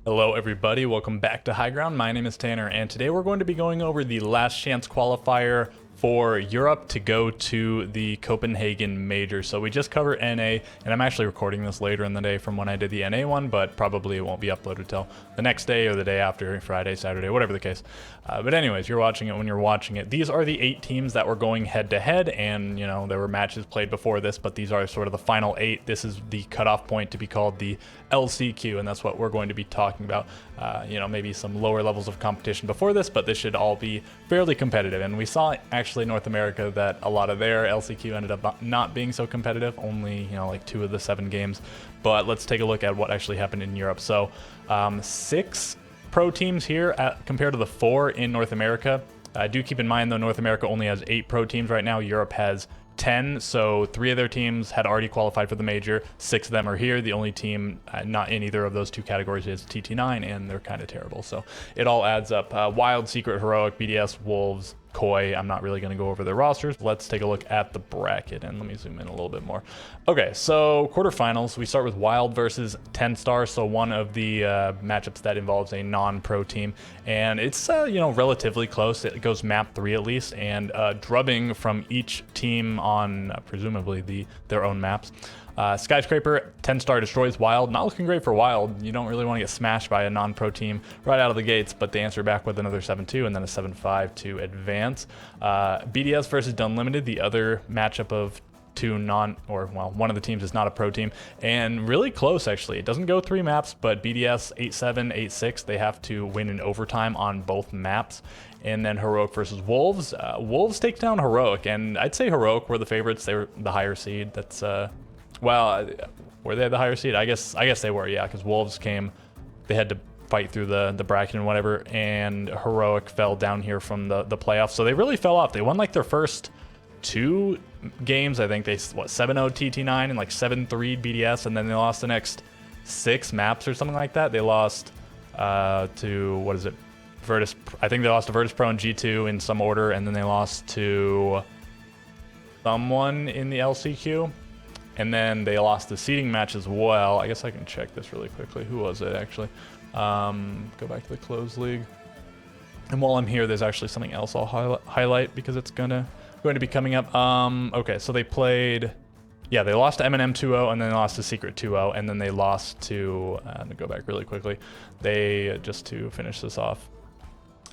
Hello everybody, welcome back to High Ground. My name is Tanner, and today we're going to be going over the last chance qualifier for Europe to go to the Copenhagen Major. So we just covered NA, and I'm actually recording this later in the day from when I did the NA one, but probably it won't be uploaded till the next day or the day after, Friday, Saturday, whatever the case. But anyways, you're watching it when you're watching it. These are the 8 teams that were going head to head, and you know, there were matches played before this, but these are sort of the final 8. This is the cutoff point to be called the LCQ, and that's what we're going to be talking about. You know, maybe some lower levels of competition before this, but this should all be fairly competitive. And we saw actually North America that a lot of their LCQ ended up not being so competitive, only, you know, like 2 of the 7 games. But let's take a look at what actually happened in Europe. So 6 pro teams here compared to the 4 in North America. Do keep in mind though, North America only has 8 pro teams right now. Europe has 10, so 3 of their teams had already qualified for the major. 6 of them are here. The only team not in either of those 2 categories is TT9, and they're kind of terrible. So it all adds up. Wild, Secret, Heroic, BDS, Wolves, Koi. I'm not really going to go over their rosters. Let's take a look at the bracket, and let me zoom in a little bit more. Okay, so quarterfinals, we start with Wild versus Tenstar, so one of the matchups that involves a non-pro team, and it's you know, relatively close. It goes map 3 at least, and drubbing from each team on presumably their own maps. Skyscraper, Tenstar destroys Wild. Not looking great for Wild. You don't really want to get smashed by a non-pro team right out of the gates, but they answer back with another 7-2 and then a 7-5 to advance. BDS versus Dunlimited, the other matchup of 2 one of the teams is not a pro team, and really close actually. It doesn't go 3 maps, but BDS 8-7, 8-6, they have to win in overtime on both maps. And then Heroic versus Wolves. Wolves takes down Heroic, and I'd say Heroic were the favorites. They were the higher seed. That's well, were they the higher seed? I guess they were, yeah, because Wolves came, they had to fight through the bracket and whatever, and Heroic fell down here from the playoffs. So they really fell off. They won like their first 2 games. I think they 7-0 TT9 and like 7-3 BDS, and then they lost the next 6 maps or something like that. They lost to, what is it, Virtus. I think they lost to Virtus Pro and G2 in some order, and then they lost to someone in the LCQ. And then they lost the seeding match as well. I guess I can check this really quickly. Who was it actually? Go back to the closed league. And while I'm here, there's actually something else I'll highlight because it's going to be coming up. Okay, so they played, yeah, they lost to M&M 2-0, and then they lost to Secret 2-0, and then they lost to, let me go back really quickly. They, just to finish this off,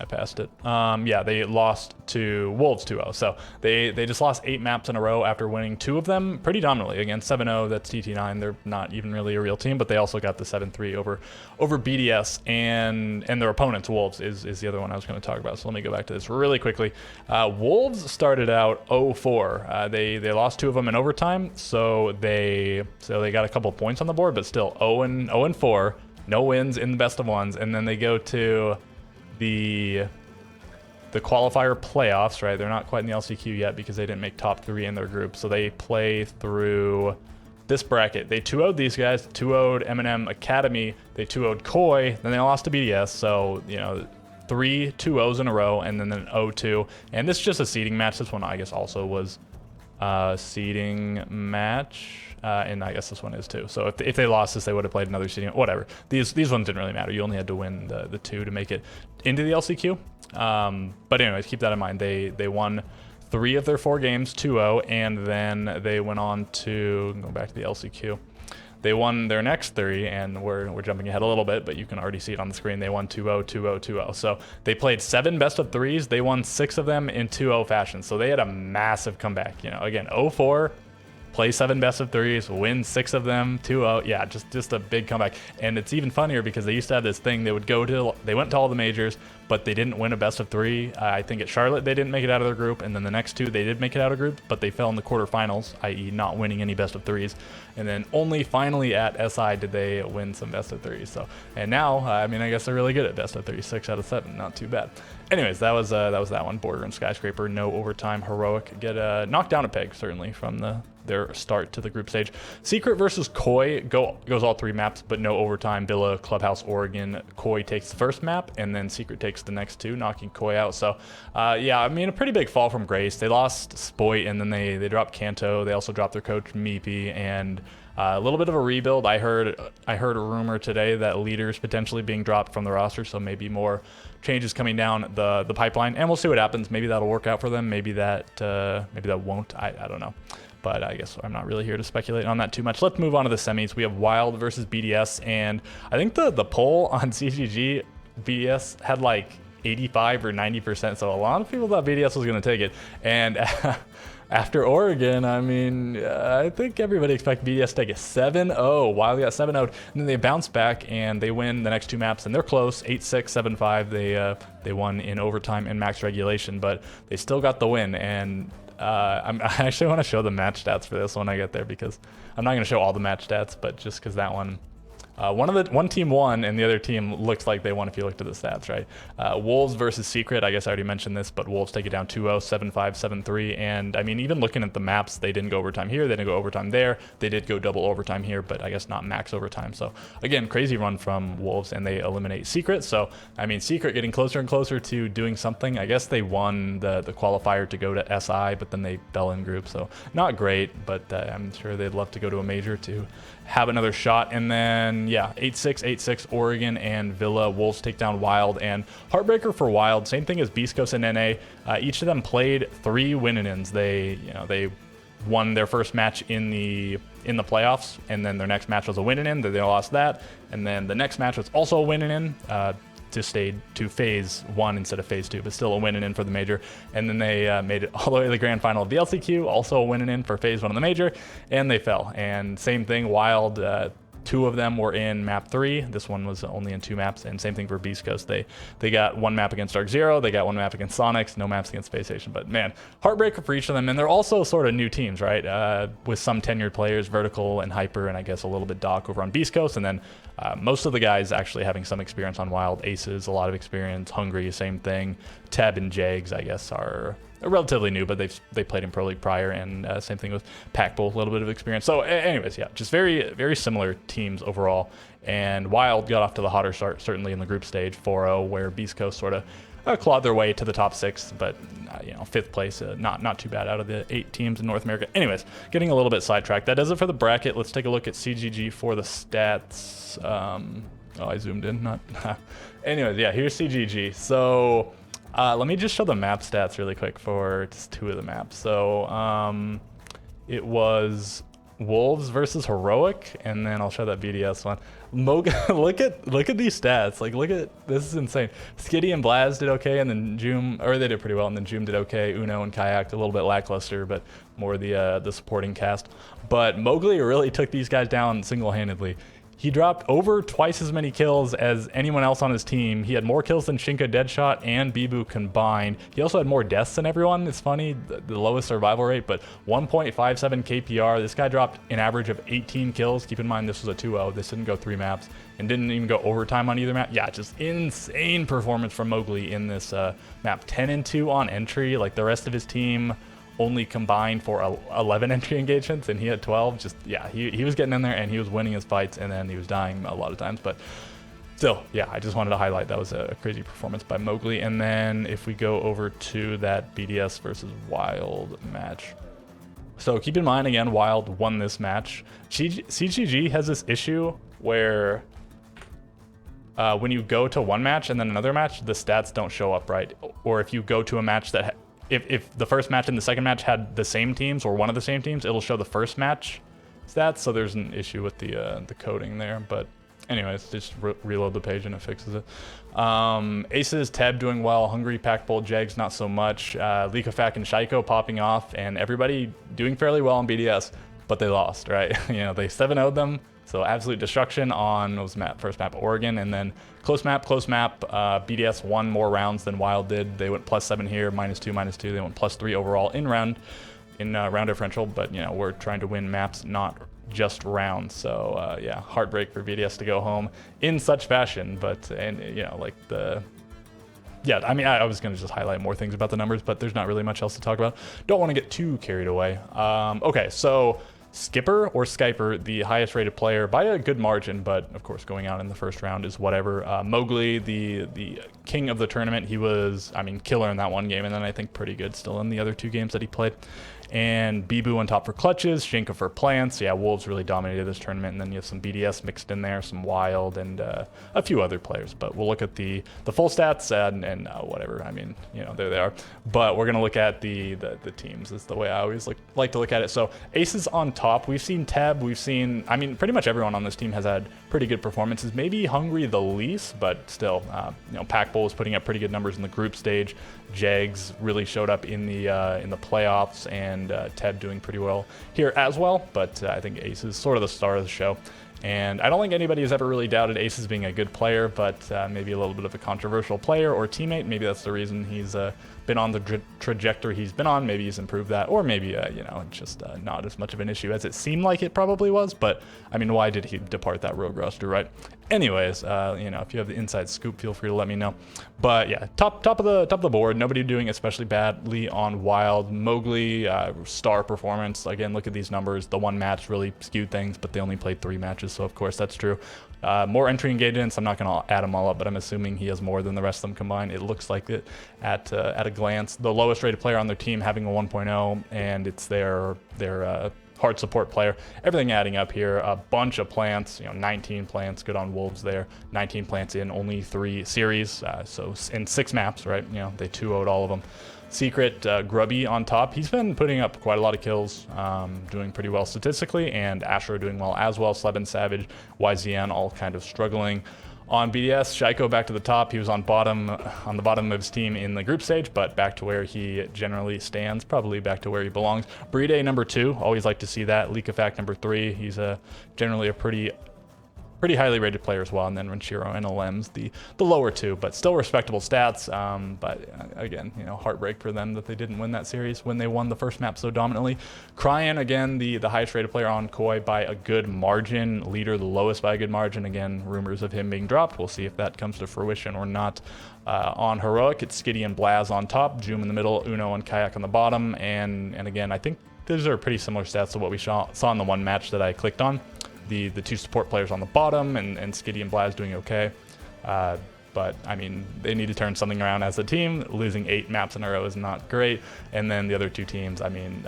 I passed it. Yeah, they lost to Wolves 2-0. So they just lost 8 maps in a row after winning 2 of them pretty dominantly. Again, 7-0, that's TT9. They're not even really a real team, but they also got the 7-3 over BDS, and their opponents, Wolves, is the other one I was going to talk about. So let me go back to this really quickly. Wolves started out 0-4. They lost 2 of them in overtime, so they got a couple points on the board, but still 0-4, no wins in the best of ones, and then they go to the qualifier playoffs, right? They're not quite in the LCQ yet because they didn't make top 3 in their group. So they play through this bracket. They 2-0'd these guys, 2-0'd M&M Academy, they 2-0'd Koi, then they lost to BDS. So, you know, 3 2-0s in a row, and then an 0-2. And this is just a seeding match. This one, I guess, also was a seeding match. And I guess this one is too. So if they lost this, they would have played another seeding. Whatever. These ones didn't really matter. You only had to win the 2 to make it into the LCQ. But anyways, keep that in mind. They won 3 of their 4 games, 2-0, and then they went on to go back to the LCQ. They won their next 3, and we're jumping ahead a little bit, but you can already see it on the screen. They won 2-0, 2-0, 2-0. So they played 7 best of 3s. They won 6 of them in 2-0 fashion. So they had a massive comeback. You know, again, 0-4. Play 7 best of 3s, win 6 of them, 2-0. Yeah, just a big comeback. And it's even funnier because they used to have this thing. They went to all the majors, but they didn't win a best of 3. I think at Charlotte they didn't make it out of their group, and then the next 2 they did make it out of group, but they fell in the quarterfinals, i.e. not winning any best of 3s. And then only finally at SI did they win some best of 3s. So, and now, I mean, I guess they're really good at best of 3, 6 out of 7, not too bad. Anyways, that was that one. Border and Skyscraper, no overtime. Heroic get knocked down a peg certainly from their start to the group stage. Secret versus Koi goes all 3 maps, but no overtime. Billa, Clubhouse, Oregon. Koi takes the first map, and then Secret takes the next 2, knocking Koi out. So, yeah, I mean, a pretty big fall from grace. They lost Spoit, and then they dropped Kanto. They also dropped their coach, Meepy, and A little bit of a rebuild. I heard a rumor today that leaders potentially being dropped from the roster, so maybe more changes coming down the pipeline, and we'll see what happens. Maybe that'll work out for them. Maybe that won't. I don't know. But I guess I'm not really here to speculate on that too much. Let's move on to the semis. We have Wild versus BDS, and I think the poll on CGG, BDS had like 85 or 90%, so a lot of people thought BDS was going to take it. And after Oregon, I mean, I think everybody expected BDS to take it 7-0. Wild got 7-0, and then they bounce back and they win the next two maps, and they're close, 8-6, 7-5. They won in overtime and max regulation, but they still got the win. And I actually want to show the match stats for this when I get there, because I'm not going to show all the match stats, but just because that one, one team won and the other team looks like they won if you looked at the stats, right? Wolves versus Secret. I guess I already mentioned this, but Wolves take it down 2-0, 7-5, 7-3. And I mean, even looking at the maps, they didn't go overtime here. They didn't go overtime there. They did go double overtime here, but I guess not max overtime. So again, crazy run from Wolves, and they eliminate Secret. So, I mean, Secret getting closer and closer to doing something. I guess they won the qualifier to go to SI, but then they fell in group. So not great, but I'm sure they'd love to go to a major to have another shot. And then, yeah, 8-6, 8-6, Oregon and Villa. Wolves take down Wild, and heartbreaker for Wild. Same thing as Beast Coast and NA. Each of them played 3 win-ins. They won their first match in the playoffs, and then their next match was a win-in. They lost that, and then the next match was also a win-in. To stay to phase 1 instead of phase 2, but still a win-in for the major. And then they made it all the way to the grand final of the LCQ, also a win-in for phase 1 of the major, and they fell. And same thing, Wild, 2 of them were in map 3. This one was only in 2 maps, and same thing for Beast Coast. They got 1 map against Dark Zero, they got 1 map against Sonics, no maps against Space Station. But man, heartbreaker for each of them, and they're also sort of new teams, right? With some tenured players, Vertical and Hyper, and I guess a little bit Doc over on Beast Coast, and then most of the guys actually having some experience on Wild. Aces, a lot of experience. Hungry, same thing. Teb and Jags, I guess, are relatively new, but they played in Pro League prior, and same thing with Packbull, a little bit of experience. So anyways, yeah, just very, very similar teams overall. And Wild got off to the hotter start, certainly in the group stage, 4-0, where Beast Coast sort of clawed their way to the top 6, but 5th place, not too bad out of the 8 teams in North America. Anyways, getting a little bit sidetracked. That does it for the bracket. Let's take a look at CGG for the stats. I zoomed in, not. Anyways, yeah, here's CGG. So let me just show the map stats really quick for just 2 of the maps. So it was Wolves versus Heroic, and then I'll show that BDS one. Look at these stats. Like, look at this, is insane. Skitty and Blaz did okay, and then Joom, or they did pretty well, and then Joom did okay. Uno and Kayak a little bit lackluster, but more the supporting cast. But Mowgli really took these guys down single-handedly. He dropped over twice as many kills as anyone else on his team. He had more kills than Shinka, Deadshot, and Bibu combined. He also had more deaths than everyone. It's funny, the lowest survival rate, but 1.57 KPR. This guy dropped an average of 18 kills. Keep in mind, this was a 2-0. This didn't go 3 maps and didn't even go overtime on either map. Yeah, just insane performance from Mowgli in this map. 10-2 on entry. Like, the rest of his team only combined for 11 entry engagements, and he had 12. Just, yeah, he was getting in there, and he was winning his fights, and then he was dying a lot of times. But still, yeah, I just wanted to highlight that was a crazy performance by Mowgli. And then if we go over to that BDS versus Wild match. So keep in mind, again, Wild won this match. CGG has this issue where when you go to one match and then another match, the stats don't show up, right? Or if you go to a match that if the first match and the second match had the same teams or one of the same teams, it'll show the first match stats. So there's an issue with the coding there. But anyways, just reload the page and it fixes it. Aces, Teb doing well. Hungry, Packbolt, Jags not so much. Leakafak and Shaiko popping off, and everybody doing fairly well on BDS, but they lost, right? They 7-0'd them. So absolute destruction on, what was first map, Oregon, and then close map. BDS won more rounds than Wild did. They went +7 here, -2. They went +3 overall in round differential, but we're trying to win maps, not just rounds. So yeah, heartbreak for BDS to go home in such fashion. But yeah, I mean, I was going to just highlight more things about the numbers, but there's not really much else to talk about. Don't want to get too carried away. Okay, so Skipper or Skyper, the highest rated player by a good margin, but of course going out in the first round is whatever. Mowgli, the king of the tournament, he was, I mean, killer in that one game, and then I think pretty good still in the other 2 games that he played. and Bibu on top for clutches, Shinka for plants. Yeah, Wolves really dominated this tournament, and then you have some BDS mixed in there, some Wild, and a few other players. But we'll look at the full stats and whatever. I mean, you know, there they are. But we're gonna look at the teams. Is the way I always like to look at it. So Aces on top. We've seen Teb. We've seen, I mean, pretty much everyone on this team has had pretty good performances. Maybe Hungry the least, but still, you know, Pack Bull is putting up pretty good numbers in the group stage. Jags really showed up in the playoffs, and Teb doing pretty well here as well. But I think Ace is sort of the star of the show. And I don't think anybody has ever really doubted Aces being a good player, but maybe a little bit of a controversial player or teammate. Maybe that's the reason he's been on the trajectory he's been on. Maybe he's improved that, or maybe, you know, just not as much of an issue as it seemed like it probably was. But I mean, why did he depart that rogue roster, right? Anyways, you know, if you have the inside scoop, feel free to let me know. But yeah, top of the board. Nobody doing especially badly on Wild. Mowgli, star performance. Again, look at these numbers. The one match really skewed things, but they only played 3 matches, so of course that's true. More entry engagements. I'm not going to add them all up, but I'm assuming he has more than the rest of them combined. It looks like it at a glance. The lowest rated player on their team having a 1.0, and it's their hard support player. Everything adding up here. A bunch of plants, you know, 19 plants. Good on Wolves there. 19 plants in only 3 series, so in 6 maps, right? You know, they 2-0'd all of them. Secret, Grubby on top. He's been putting up quite a lot of kills, doing pretty well statistically, and Astro doing well as well. Sleb and Savage, YZN all kind of struggling. On BDS, Shaiko back to the top. He was on the bottom of his team in the group stage, but back to where he generally stands, probably back to where he belongs. Bride number 2, always like to see that. Leakafact number 3. He's generally a pretty highly rated player as well. And then Renshiro and Alems, the lower 2, but still respectable stats. But again, you know, heartbreak for them that they didn't win that series when they won the first map so dominantly. Cryan, again, the highest rated player on Koi by a good margin. Leader, the lowest by a good margin. Again, rumors of him being dropped. We'll see if that comes to fruition or not. On Heroic, it's Skitty and Blaz on top, Joom in the middle, Uno and Kayak on the bottom. And again, I think those are pretty similar stats to what we saw in the one match that I clicked on. The 2 support players on the bottom, and Skitty and Blaz doing okay. But I mean, they need to turn something around as a team. Losing 8 maps in a row is not great. And then the other 2 teams, I mean,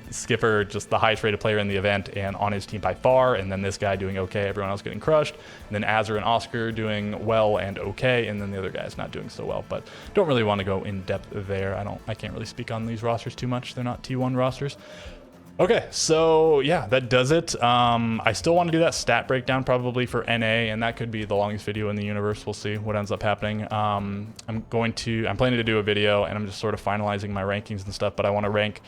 Skipper, just the highest rated player in the event and on his team by far. And then this guy doing okay, everyone else getting crushed. And then Azur and Oscar doing well and okay. And then the other guys not doing so well. But don't really want to go in depth there. I can't really speak on these rosters too much. They're not T1 rosters. Okay, so yeah, that does it. I still want to do that stat breakdown probably for NA, and that could be the longest video in the universe. We'll see what ends up happening. I'm planning to do a video, and I'm just sort of finalizing my rankings and stuff, but I want to rank.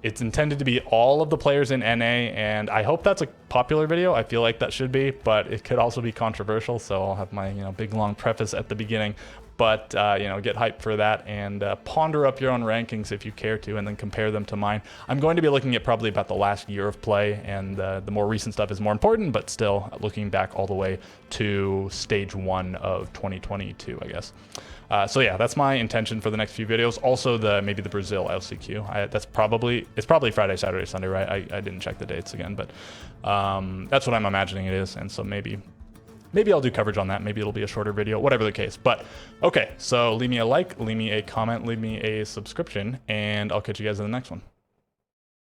It's intended to be all of the players in NA, and I hope that's a popular video. I feel like that should be, but it could also be controversial, so I'll have my, you know, big long preface at the beginning. But, you know, get hyped for that and ponder up your own rankings if you care to, and then compare them to mine. I'm going to be looking at probably about the last year of play, and the more recent stuff is more important, but still looking back all the way to stage 1 of 2022, I guess. So yeah, that's my intention for the next few videos. Also, maybe the Brazil LCQ. It's probably Friday, Saturday, Sunday, right? I didn't check the dates again, but that's what I'm imagining it is, and so maybe I'll do coverage on that. Maybe it'll be a shorter video, whatever the case. But okay, so leave me a like, leave me a comment, leave me a subscription, and I'll catch you guys in the next one.